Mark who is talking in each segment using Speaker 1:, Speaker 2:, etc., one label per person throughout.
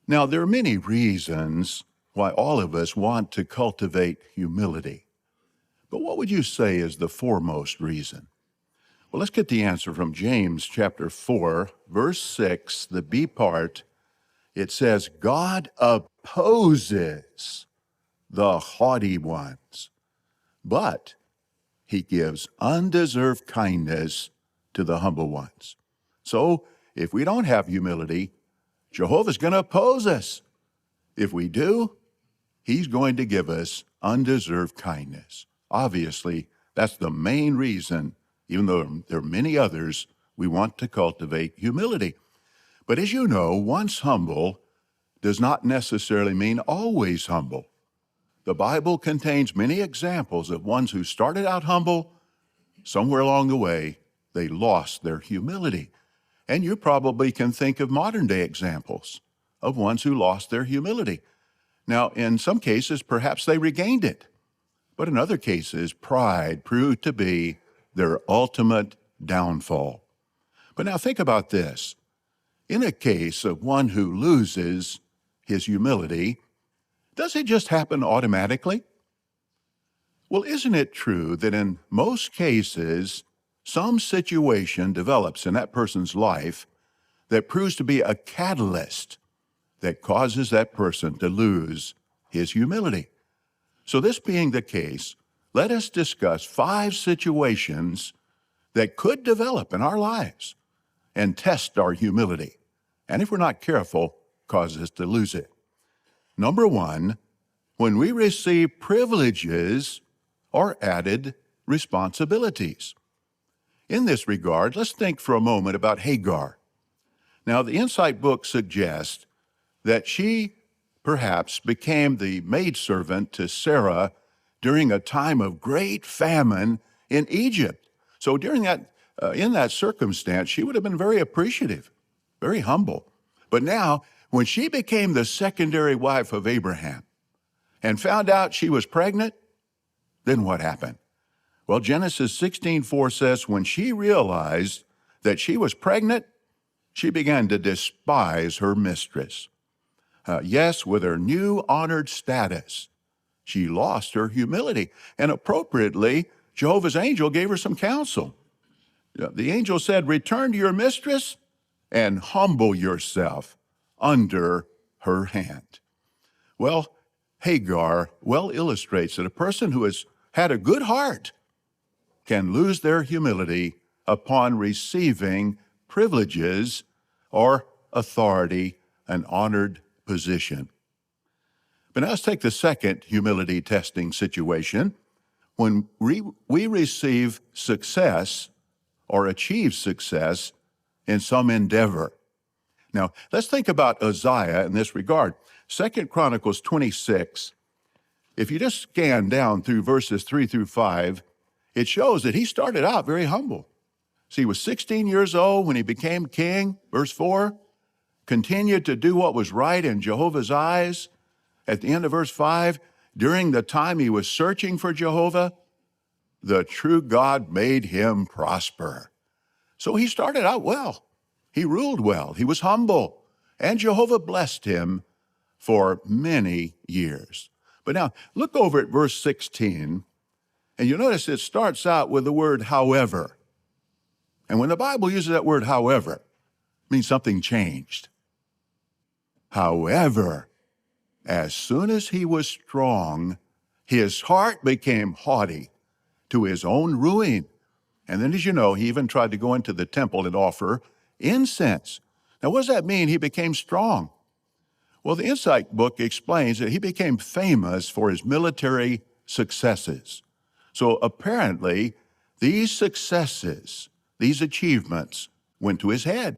Speaker 1: Now, there are many reasons why all of us want to cultivate humility. But what would you say is the foremost reason? Well, let's get the answer from James chapter 4, verse 6, the B part. It says, God opposes the haughty ones, but he gives undeserved kindness to the humble ones. So, if we don't have humility, Jehovah's going to oppose us. If we do, he's going to give us undeserved kindness. Obviously, that's the main reason, even though there are many others, we want to cultivate humility. But as you know, once humble does not necessarily mean always humble. The Bible contains many examples of ones who started out humble. Somewhere along the way, they lost their humility. And you probably can think of modern-day examples of ones who lost their humility. Now, in some cases, perhaps they regained it. But in other cases, pride proved to be their ultimate downfall. But now think about this. In a case of one who loses his humility, does it just happen automatically? Well, isn't it true that in most cases, some situation develops in that person's life that proves to be a catalyst that causes that person to lose his humility? So this being the case, let us discuss 5 situations that could develop in our lives and test our humility. And if we're not careful, cause us to lose it. Number 1, when we receive privileges or added responsibilities. In this regard, let's think for a moment about Hagar. Now, the Insight book suggests that she perhaps became the maidservant to Sarah during a time of great famine in Egypt. So during in that circumstance, she would have been very appreciative, very humble. But now, when she became the secondary wife of Abraham and found out she was pregnant, then what happened? Well, Genesis 16:4 says, when she realized that she was pregnant, she began to despise her mistress. Yes, with her new honored status, she lost her humility. And appropriately, Jehovah's angel gave her some counsel. The angel said, return to your mistress and humble yourself under her hand. Well, Hagar well illustrates that a person who has had a good heart can lose their humility upon receiving privileges or authority, an honored position. But now let's take the second humility testing situation. When we receive success or achieve success in some endeavor. Now, let's think about Uzziah in this regard. 2 Chronicles 26, if you just scan down through verses 3 through 5, it shows that he started out very humble. So he was 16 years old when he became king, verse 4, continued to do what was right in Jehovah's eyes. At the end of verse 5, during the time he was searching for Jehovah, the true God made him prosper. So he started out well. He ruled well. He was humble. And Jehovah blessed him for many years. But now, look over at verse 16, and you'll notice it starts out with the word however. And when the Bible uses that word however, it means something changed. However, as soon as he was strong, his heart became haughty to his own ruin. And then, as you know, he even tried to go into the temple and offer incense. Now, what does that mean, he became strong? Well, the Insight book explains that he became famous for his military successes. So apparently, these successes, these achievements, went to his head,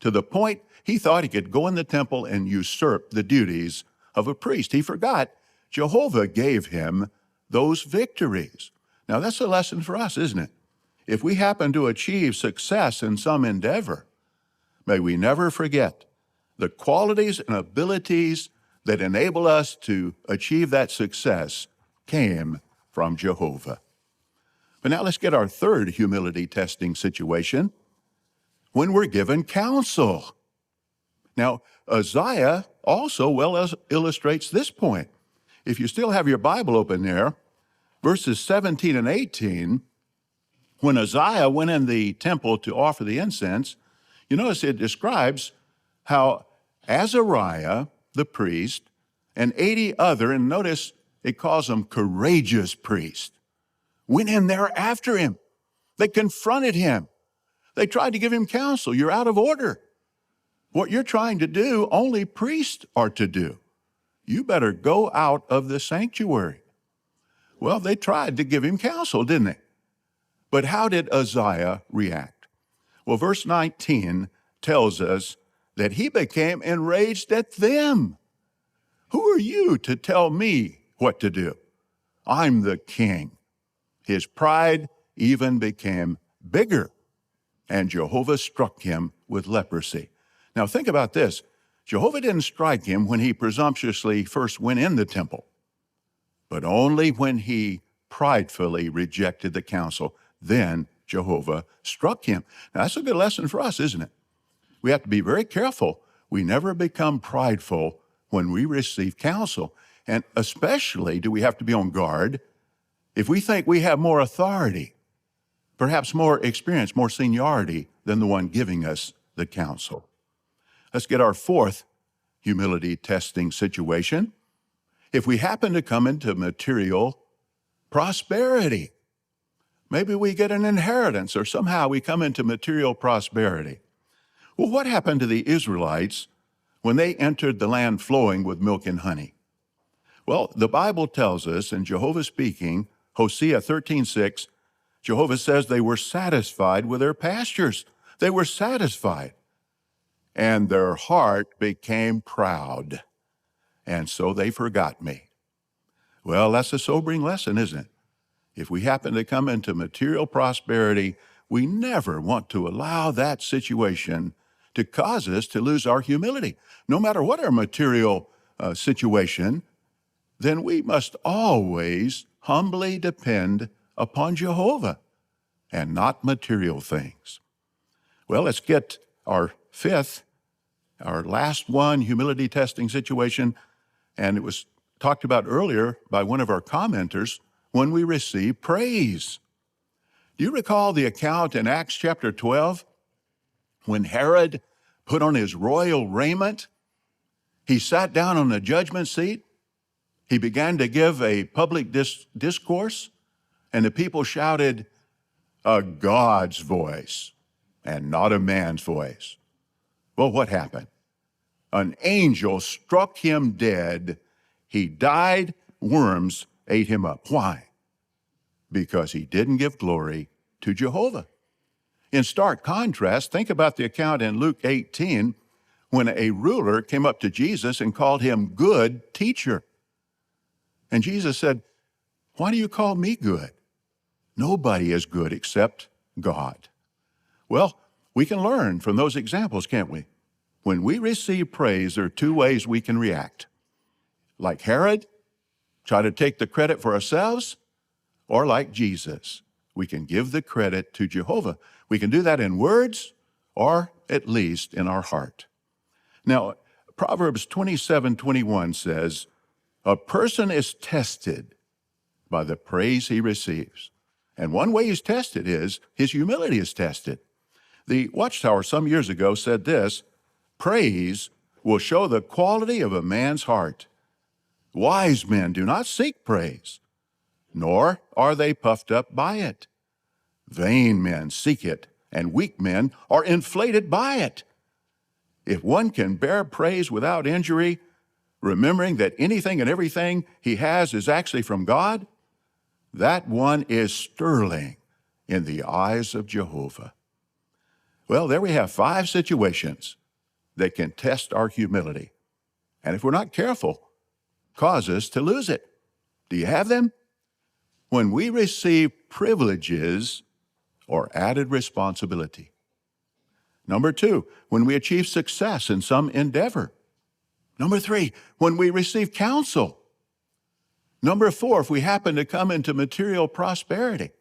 Speaker 1: to the point he thought he could go in the temple and usurp the duties of a priest. He forgot Jehovah gave him those victories. Now, that's a lesson for us, isn't it? If we happen to achieve success in some endeavor, may we never forget the qualities and abilities that enable us to achieve that success came from Jehovah. But now let's get our third humility testing situation, when we're given counsel. Now, Isaiah also illustrates this point. If you still have your Bible open there, verses 17 and 18, when Isaiah went in the temple to offer the incense, you notice it describes how Azariah, the priest, and 80 other, and notice it calls them courageous priests, went in there after him. They confronted him. They tried to give him counsel. You're out of order. What you're trying to do, only priests are to do. You better go out of the sanctuary. Well, they tried to give him counsel, didn't they? But how did Isaiah react? Well, verse 19 tells us that he became enraged at them. Who are you to tell me what to do? I'm the king. His pride even became bigger, and Jehovah struck him with leprosy. Now think about this. Jehovah didn't strike him when he presumptuously first went in the temple, but only when he pridefully rejected the counsel. Then Jehovah struck him. Now that's a good lesson for us, isn't it? We have to be very careful. We never become prideful when we receive counsel. And especially do we have to be on guard if we think we have more authority, perhaps more experience, more seniority than the one giving us the counsel. Let's get our fourth humility testing situation. If we happen to come into material prosperity, maybe we get an inheritance or somehow we come into material prosperity. Well, what happened to the Israelites when they entered the land flowing with milk and honey? Well, the Bible tells us in Jehovah speaking, Hosea 13:6, Jehovah says they were satisfied with their pastures. They were satisfied. And their heart became proud. And so they forgot me. Well, that's a sobering lesson, isn't it? If we happen to come into material prosperity, we never want to allow that situation to cause us to lose our humility. No matter what our material situation, then we must always humbly depend upon Jehovah and not material things. Well, let's get our fifth, our last one, humility testing situation, and it was talked about earlier by one of our commenters, when we receive praise. Do you recall the account in Acts chapter 12 when Herod put on his royal raiment? He sat down on the judgment seat. He began to give a public discourse, and the people shouted, "A God's voice and not a man's voice." Well, what happened? An angel struck him dead. He died. Worms ate him up. Why? Because he didn't give glory to Jehovah. In stark contrast, think about the account in Luke 18 when a ruler came up to Jesus and called him good teacher. And Jesus said, "Why do you call me good? Nobody is good except God." Well, we can learn from those examples, can't we? When we receive praise, there are two ways we can react. Like Herod, try to take the credit for ourselves, or like Jesus, we can give the credit to Jehovah. We can do that in words or at least in our heart. Now, Proverbs 27:21 says, "A person is tested by the praise he receives." And one way he's tested is his humility is tested. The Watchtower some years ago said this, "Praise will show the quality of a man's heart. Wise men do not seek praise, nor are they puffed up by it. Vain men seek it, and weak men are inflated by it." If one can bear praise without injury, remembering that anything and everything he has is actually from God, that one is sterling in the eyes of Jehovah. Well, there we have 5 situations that can test our humility. And if we're not careful, cause us to lose it. Do you have them? When we receive privileges or added responsibility. Number 2, when we achieve success in some endeavor. Number 3, when we receive counsel. Number 4, if we happen to come into material prosperity.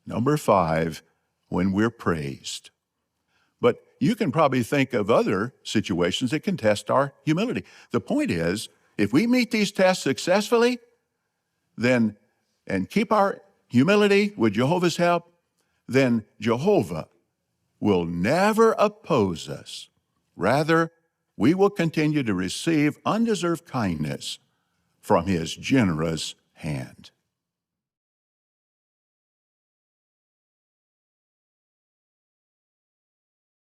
Speaker 1: Number 5, when we're praised. But you can probably think of other situations that can test our humility. The point is, if we meet these tests successfully, then, and keep our humility with Jehovah's help, then Jehovah will never oppose us. Rather, we will continue to receive undeserved kindness from his generous hand.